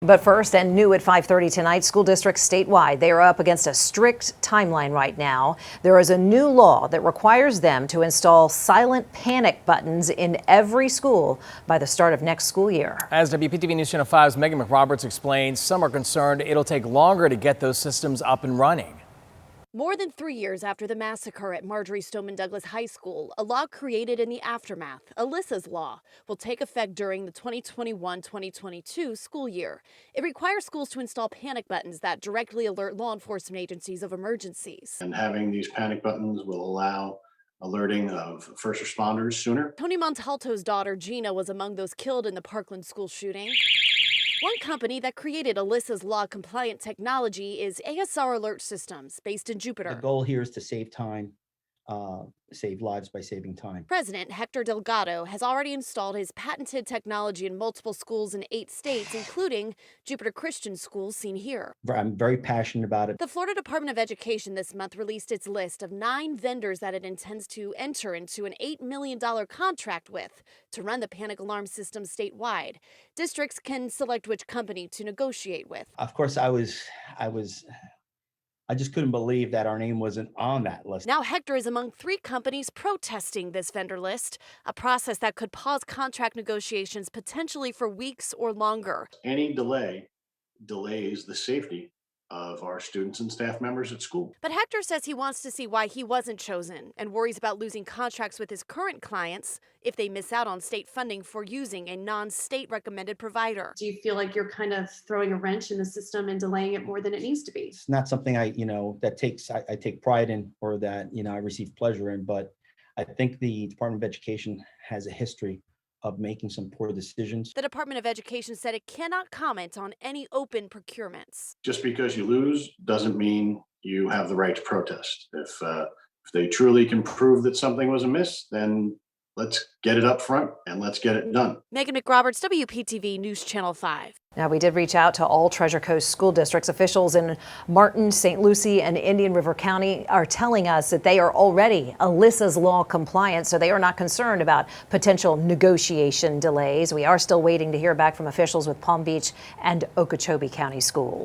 But first, and new at 5:30 tonight, school districts statewide, they are up against a strict timeline right now. There is a new law that requires them to install silent panic buttons in every school by the start of next school year. As WPTV News Channel 5's Megan McRoberts explains, some are concerned it'll take longer to get those systems up and running. More than 3 years after the massacre at Marjory Stoneman Douglas High School, a law created in the aftermath, Alyssa's Law, will take effect during the 2021-2022 school year. It requires schools to install panic buttons that directly alert law enforcement agencies of emergencies. And having these panic buttons will allow alerting of first responders sooner. Tony Montalto's daughter, Gina, was among those killed in the Parkland school shooting. One company that created Alyssa's Law compliant technology is ASR Alert Systems, based in Jupiter. The goal here is to save time, save lives by saving time. President Hector Delgado has already installed his patented technology in multiple schools in 8 states, including Jupiter Christian schools seen here. I'm very passionate about it. The Florida Department of Education this month released its list of 9 vendors that it intends to enter into an $8 million contract with to run the panic alarm system statewide. Districts can select which company to negotiate with. Of course, I just couldn't believe that our name wasn't on that list. Now Hector is among 3 companies protesting this vendor list, a process that could pause contract negotiations potentially for weeks or longer. Any delay delays the safety of our students and staff members at school. But Hector says he wants to see why he wasn't chosen and worries about losing contracts with his current clients if they miss out on state funding for using a non-state recommended provider. Do you feel like you're kind of throwing a wrench in the system and delaying it more than it needs to be? It's not something I take pride in or that, I receive pleasure in, but I think the Department of Education has a history of making some poor decisions. The Department of Education said it cannot comment on any open procurements. Just because you lose doesn't mean you have the right to protest. If they truly can prove that something was amiss, then let's get it up front and let's get it done. Megan McRoberts, WPTV News Channel 5. Now, we did reach out to all Treasure Coast school districts. Officials in Martin, St. Lucie, and Indian River County are telling us that they are already Alyssa's Law compliant, so they are not concerned about potential negotiation delays. We are still waiting to hear back from officials with Palm Beach and Okeechobee County schools.